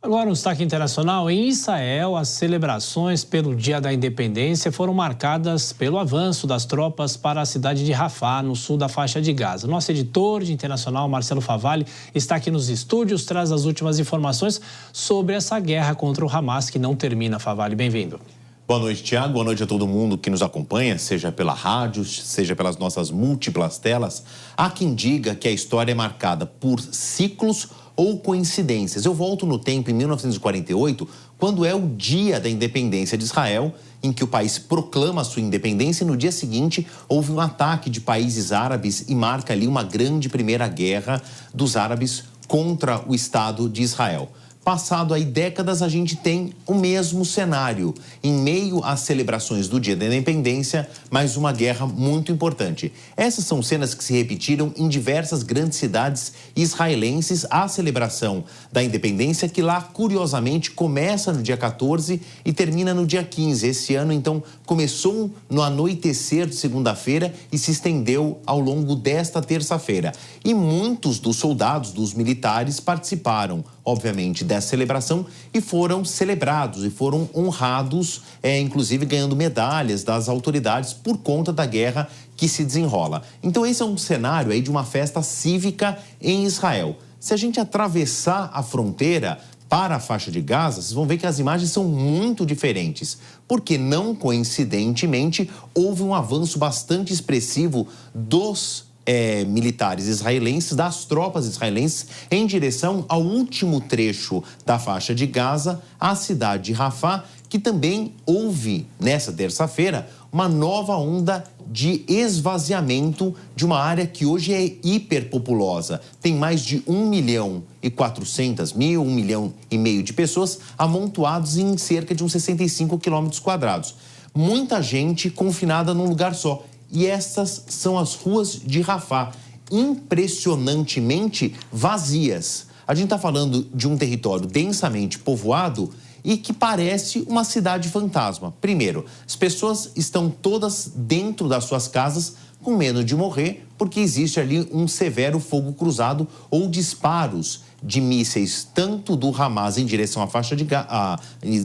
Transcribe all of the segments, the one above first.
Agora, um destaque internacional. Em Israel, as celebrações pelo Dia da Independência foram marcadas pelo avanço das tropas para a cidade de Rafah, no sul da faixa de Gaza. Nosso editor de internacional, Marcelo Favalli, está aqui nos estúdios, traz as últimas informações sobre essa guerra contra o Hamas, que não termina. Favalli, bem-vindo. Boa noite, Tiago. Boa noite a todo mundo que nos acompanha, seja pela rádio, seja pelas nossas múltiplas telas. Há quem diga que a história é marcada por ciclos ou coincidências. Eu volto no tempo em 1948, quando é o dia da independência de Israel, em que o país proclama sua independência e no dia seguinte houve um ataque de países árabes e marca ali uma grande primeira guerra dos árabes contra o Estado de Israel. Passado aí décadas, a gente tem o mesmo cenário. Em meio às celebrações do Dia da Independência, mais uma guerra muito importante. Essas são cenas que se repetiram em diversas grandes cidades israelenses. A celebração da independência, que lá, curiosamente, começa no dia 14 e termina no dia 15. Esse ano, então, começou no anoitecer de segunda-feira e se estendeu ao longo desta terça-feira. E muitos dos soldados, dos militares, participaram, obviamente, dessa celebração e foram celebrados e foram honrados, inclusive ganhando medalhas das autoridades por conta da guerra que se desenrola. Então esse é um cenário aí de uma festa cívica em Israel. Se a gente atravessar a fronteira para a faixa de Gaza, vocês vão ver que as imagens são muito diferentes, porque não coincidentemente houve um avanço bastante expressivo dos militares israelenses, das tropas israelenses, em direção ao último trecho da faixa de Gaza, a cidade de Rafah, que também houve, nessa terça-feira, uma nova onda de esvaziamento de uma área que hoje é hiperpopulosa. Tem mais de 1.400.000, 1,5 milhão de pessoas amontoados em cerca de uns 65 quilômetros quadrados. Muita gente confinada num lugar só. E essas são as ruas de Rafah, impressionantemente vazias. A gente está falando de um território densamente povoado e que parece uma cidade fantasma. Primeiro, as pessoas estão todas dentro das suas casas com medo de morrer, porque existe ali um severo fogo cruzado ou disparos de mísseis, tanto do Hamas em direção à faixa de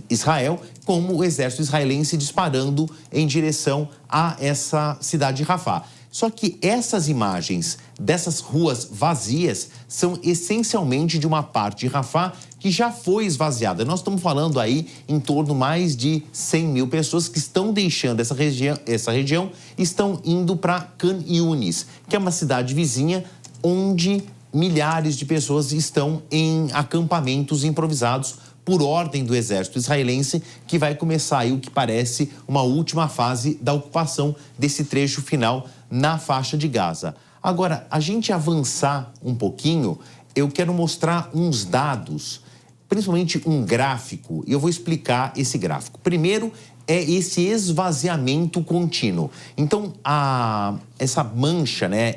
Israel, como o exército israelense disparando em direção a essa cidade de Rafah. Só que essas imagens dessas ruas vazias são essencialmente de uma parte de Rafah que já foi esvaziada. Nós estamos falando aí em torno mais de 100 mil pessoas que estão deixando essa região e estão indo para Khan Yunis, que é uma cidade vizinha onde milhares de pessoas estão em acampamentos improvisados por ordem do exército israelense, que vai começar aí o que parece uma última fase da ocupação desse trecho final na faixa de Gaza. Agora, a gente avançar um pouquinho, eu quero mostrar uns dados, principalmente um gráfico, e eu vou explicar esse gráfico. Primeiro, é esse esvaziamento contínuo. Então, essa mancha, né,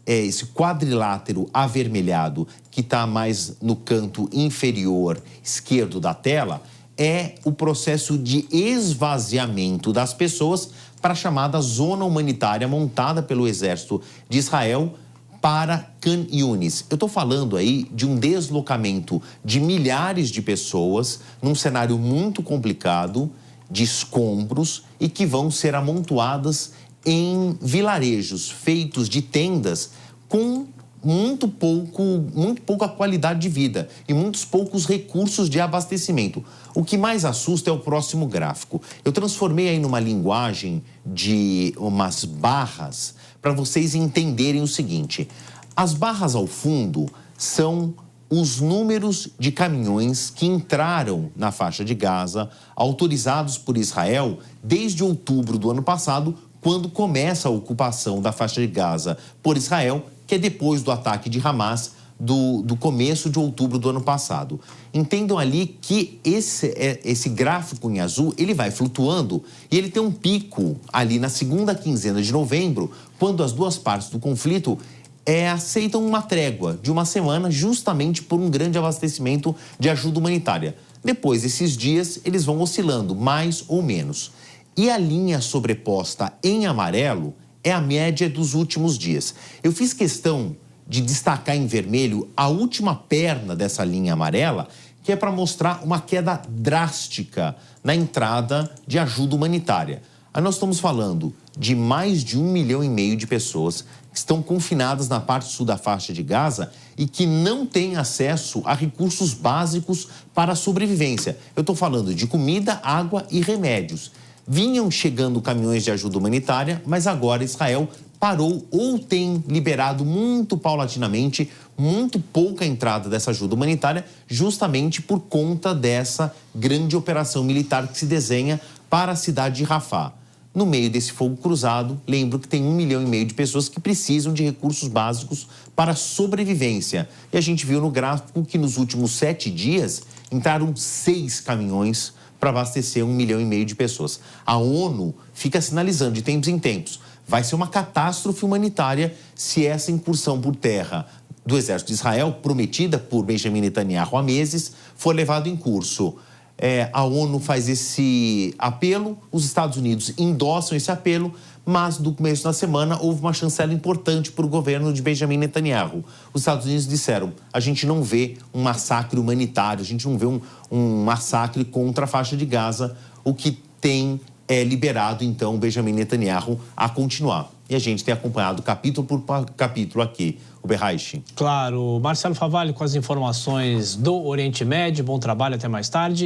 esse quadrilátero avermelhado que está mais no canto inferior esquerdo da tela é o processo de esvaziamento das pessoas para a chamada zona humanitária montada pelo exército de Israel para Khan Yunis. Eu estou falando aí de um deslocamento de milhares de pessoas num cenário muito complicado, de escombros, e que vão ser amontoadas em vilarejos feitos de tendas com muito pouca qualidade de vida e muitos poucos recursos de abastecimento. O que mais assusta é o próximo gráfico. Eu transformei aí numa linguagem de umas barras para vocês entenderem o seguinte. As barras ao fundo são os números de caminhões que entraram na faixa de Gaza, autorizados por Israel desde outubro do ano passado, quando começa a ocupação da faixa de Gaza por Israel, que é depois do ataque de Hamas do começo de outubro do ano passado. Entendam ali que esse gráfico em azul, ele vai flutuando e ele tem um pico ali na segunda quinzena de novembro, quando as duas partes do conflito aceitam uma trégua de uma semana justamente por um grande abastecimento de ajuda humanitária. Depois desses dias, eles vão oscilando mais ou menos. E a linha sobreposta em amarelo é a média dos últimos dias. Eu fiz questão de destacar em vermelho a última perna dessa linha amarela, que é para mostrar uma queda drástica na entrada de ajuda humanitária. Aí nós estamos falando de mais de 1,5 milhão de pessoas que estão confinadas na parte sul da faixa de Gaza e que não têm acesso a recursos básicos para a sobrevivência. Eu estou falando de comida, água e remédios. Vinham chegando caminhões de ajuda humanitária, mas agora Israel parou ou tem liberado muito paulatinamente, muito pouca entrada dessa ajuda humanitária, justamente por conta dessa grande operação militar que se desenha para a cidade de Rafah. No meio desse fogo cruzado, lembro que tem 1,5 milhão de pessoas que precisam de recursos básicos para a sobrevivência. E a gente viu no gráfico que nos últimos 7 dias entraram 6 caminhões para abastecer 1,5 milhão de pessoas. A ONU fica sinalizando de tempos em tempos. Vai ser uma catástrofe humanitária se essa incursão por terra do exército de Israel, prometida por Benjamin Netanyahu há meses, for levada em curso. A ONU faz esse apelo, os Estados Unidos endossam esse apelo, mas no começo da semana houve uma chancela importante para o governo de Benjamin Netanyahu. Os Estados Unidos disseram, a gente não vê um massacre humanitário, a gente não vê um massacre contra a faixa de Gaza, o que tem liberado, então, Benjamin Netanyahu a continuar. E a gente tem acompanhado capítulo por capítulo aqui, o Berraiche. Claro. Marcelo Favalli com as informações do Oriente Médio. Bom trabalho, até mais tarde.